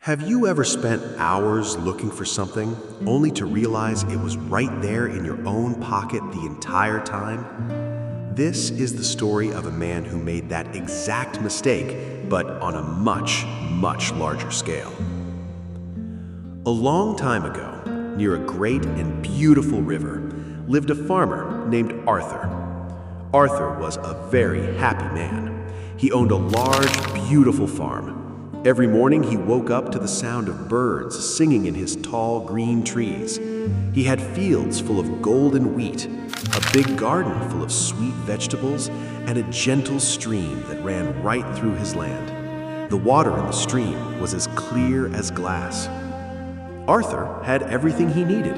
Have you ever spent hours looking for something only to realize it was right there in your own pocket the entire time? This is the story of a man who made that exact mistake, but on a much, much larger scale. A long time ago, near a great and beautiful river, lived a farmer named Arthur. Arthur was a very happy man. He owned a large, beautiful farm. Every morning he woke up to the sound of birds singing in his tall green trees. He had fields full of golden wheat, a big garden full of sweet vegetables, and a gentle stream that ran right through his land. The water in the stream was as clear as glass. Arthur had everything he needed.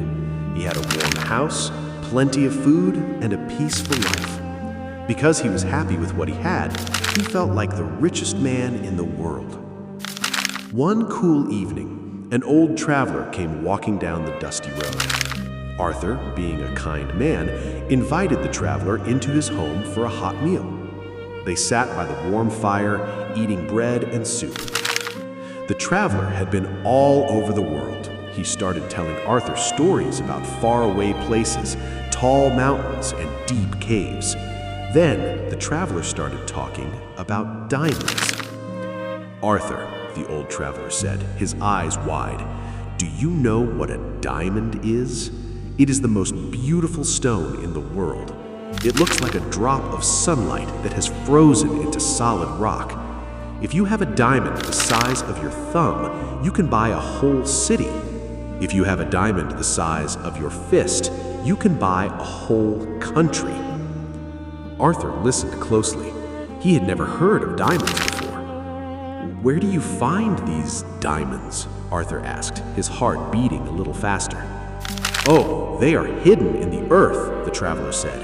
He had a warm house, plenty of food, and a peaceful life. Because he was happy with what he had, he felt like the richest man in the world. One cool evening, an old traveler came walking down the dusty road. Arthur, being a kind man, invited the traveler into his home for a hot meal. They sat by the warm fire, eating bread and soup. The traveler had been all over the world. He started telling Arthur stories about faraway places, tall mountains, and deep caves. Then the traveler started talking about diamonds. "Arthur," the old traveler said, his eyes wide, "do you know what a diamond is? It is the most beautiful stone in the world. It looks like a drop of sunlight that has frozen into solid rock. If you have a diamond the size of your thumb, you can buy a whole city. If you have a diamond the size of your fist, you can buy a whole country." Arthur listened closely. He had never heard of diamonds before. "Where do you find these diamonds?" Arthur asked, his heart beating a little faster. "Oh, they are hidden in the earth," the traveler said.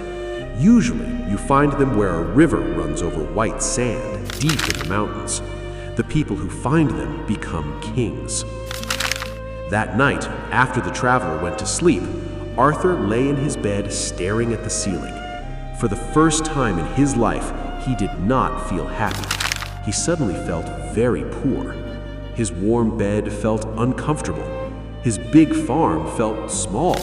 "Usually, you find them where a river runs over white sand, deep in the mountains. The people who find them become kings." That night, after the traveler went to sleep, Arthur lay in his bed staring at the ceiling. For the first time in his life, he did not feel happy. He suddenly felt very poor. His warm bed felt uncomfortable. His big farm felt small.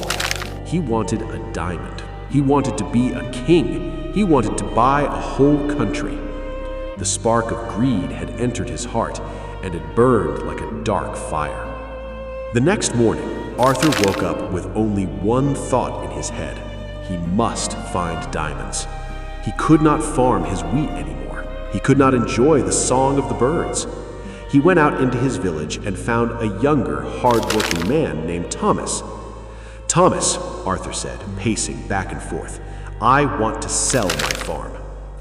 He wanted a diamond. He wanted to be a king. He wanted to buy a whole country. The spark of greed had entered his heart, and it burned like a dark fire. The next morning, Arthur woke up with only one thought in his head. He must find diamonds. He could not farm his wheat anymore. He could not enjoy the song of the birds. He went out into his village and found a younger, hard-working man named Thomas. "Thomas," Arthur said, pacing back and forth, "I want to sell my farm.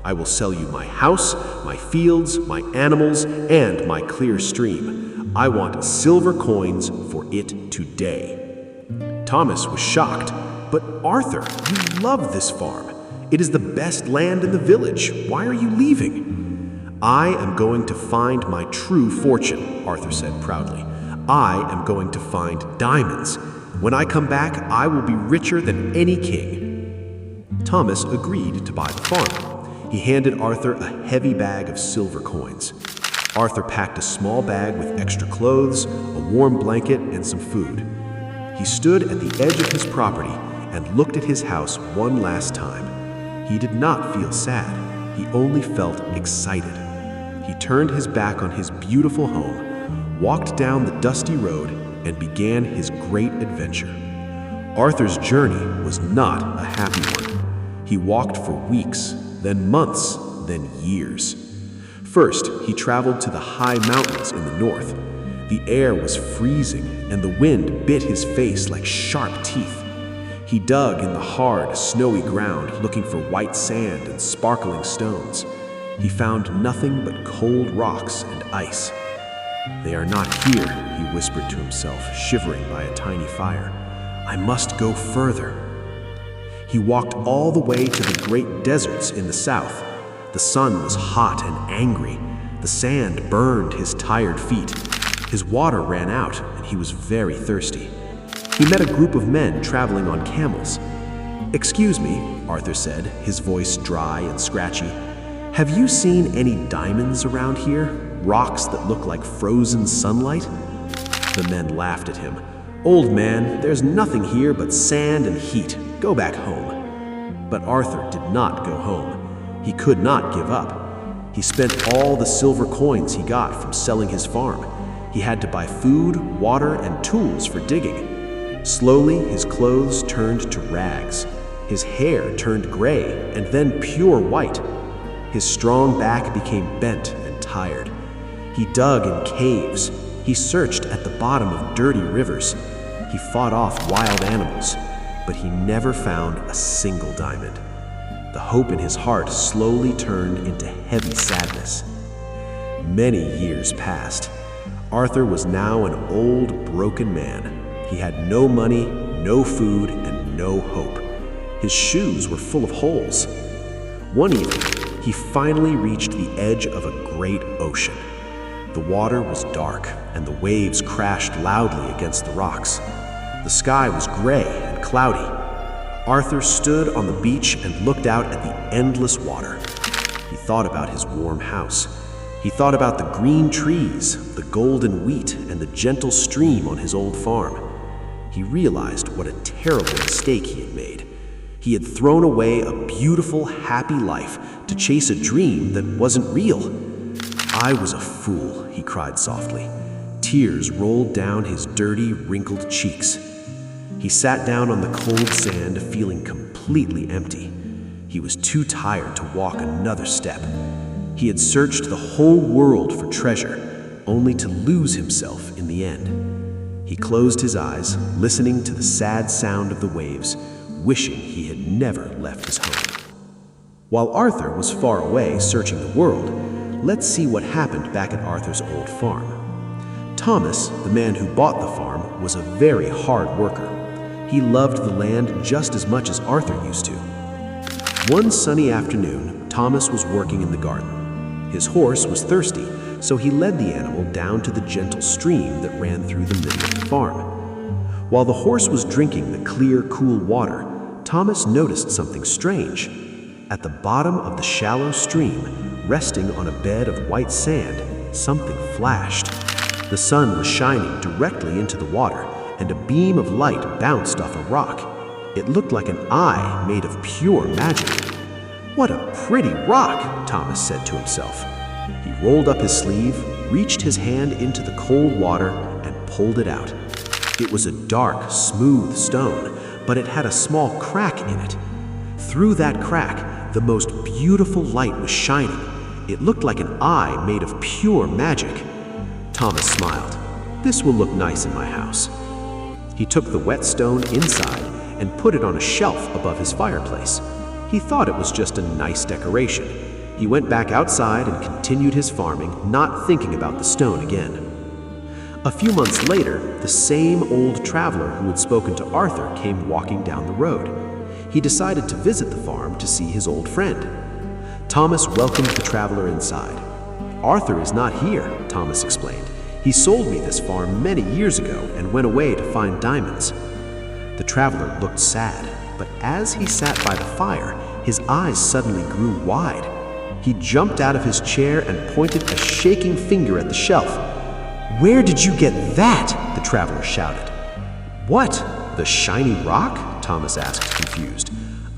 I will sell you my house, my fields, my animals, and my clear stream. I want silver coins for it today." Thomas was shocked. "But Arthur, you love this farm. It is the best land in the village. Why are you leaving?" "I am going to find my true fortune," Arthur said proudly. "I am going to find diamonds. When I come back, I will be richer than any king." Thomas agreed to buy the farm. He handed Arthur a heavy bag of silver coins. Arthur packed a small bag with extra clothes, a warm blanket, and some food. He stood at the edge of his property and looked at his house one last time. He did not feel sad. He only felt excited. He turned his back on his beautiful home, walked down the dusty road, and began his great adventure. Arthur's journey was not a happy one. He walked for weeks, then months, then years. First, he traveled to the high mountains in the north. The air was freezing, and the wind bit his face like sharp teeth. He dug in the hard, snowy ground, looking for white sand and sparkling stones. He found nothing but cold rocks and ice. "They are not here," he whispered to himself, shivering by a tiny fire. "I must go further." He walked all the way to the great deserts in the south. The sun was hot and angry. The sand burned his tired feet. His water ran out, and he was very thirsty. He met a group of men traveling on camels. "Excuse me," Arthur said, his voice dry and scratchy. "Have you seen any diamonds around here? Rocks that look like frozen sunlight?" The men laughed at him. "Old man, there's nothing here but sand and heat. Go back home." But Arthur did not go home. He could not give up. He spent all the silver coins he got from selling his farm. He had to buy food, water, and tools for digging. Slowly, his clothes turned to rags. His hair turned gray and then pure white. His strong back became bent and tired. He dug in caves. He searched at the bottom of dirty rivers. He fought off wild animals, but he never found a single diamond. The hope in his heart slowly turned into heavy sadness. Many years passed. Arthur was now an old, broken man. He had no money, no food, and no hope. His shoes were full of holes. One evening, he finally reached the edge of a great ocean. The water was dark, and the waves crashed loudly against the rocks. The sky was gray and cloudy. Arthur stood on the beach and looked out at the endless water. He thought about his warm house. He thought about the green trees, the golden wheat, and the gentle stream on his old farm. He realized what a terrible mistake he had made. He had thrown away a beautiful, happy life to chase a dream that wasn't real. "I was a fool," he cried softly. Tears rolled down his dirty, wrinkled cheeks. He sat down on the cold sand, feeling completely empty. He was too tired to walk another step. He had searched the whole world for treasure, only to lose himself in the end. He closed his eyes, listening to the sad sound of the waves, wishing he had never left his home. While Arthur was far away searching the world, let's see what happened back at Arthur's old farm. Thomas, the man who bought the farm, was a very hard worker. He loved the land just as much as Arthur used to. One sunny afternoon, Thomas was working in the garden. His horse was thirsty, so he led the animal down to the gentle stream that ran through the middle of the farm. While the horse was drinking the clear, cool water, Thomas noticed something strange. At the bottom of the shallow stream, resting on a bed of white sand, something flashed. The sun was shining directly into the water, and a beam of light bounced off a rock. It looked like an eye made of pure magic. "What a pretty rock," Thomas said to himself. He rolled up his sleeve, reached his hand into the cold water, and pulled it out. It was a dark, smooth stone, but it had a small crack in it. Through that crack, the most beautiful light was shining. It looked like an eye made of pure magic. Thomas smiled. "This will look nice in my house." He took the wet stone inside and put it on a shelf above his fireplace. He thought it was just a nice decoration. He went back outside and continued his farming, not thinking about the stone again. A few months later, the same old traveler who had spoken to Arthur came walking down the road. He decided to visit the farm to see his old friend. Thomas welcomed the traveler inside. "Arthur is not here," Thomas explained. "He sold me this farm many years ago and went away to find diamonds." The traveler looked sad, but as he sat by the fire, his eyes suddenly grew wide. He jumped out of his chair and pointed a shaking finger at the shelf. "Where did you get that?" the traveler shouted. "What? The shiny rock?" Thomas asked, confused.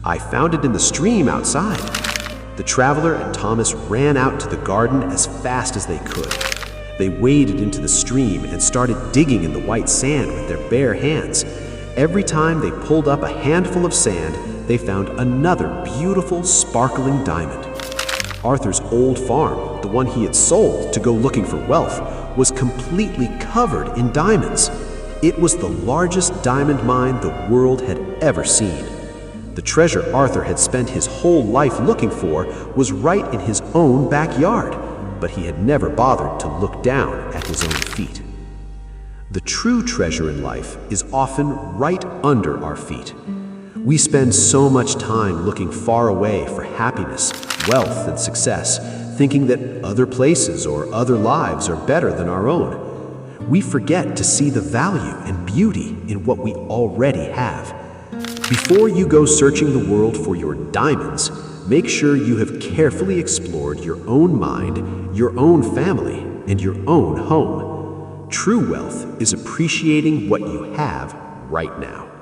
"I found it in the stream outside." The traveler and Thomas ran out to the garden as fast as they could. They waded into the stream and started digging in the white sand with their bare hands. Every time they pulled up a handful of sand, they found another beautiful, sparkling diamond. Arthur's old farm, the one he had sold to go looking for wealth, was completely covered in diamonds. It was the largest diamond mine the world had ever seen. The treasure Arthur had spent his whole life looking for was right in his own backyard, but he had never bothered to look down at his own feet. The true treasure in life is often right under our feet. We spend so much time looking far away for happiness, wealth, and success, thinking that other places or other lives are better than our own. We forget to see the value and beauty in what we already have. Before you go searching the world for your diamonds, make sure you have carefully explored your own mind, your own family, and your own home. True wealth is appreciating what you have right now.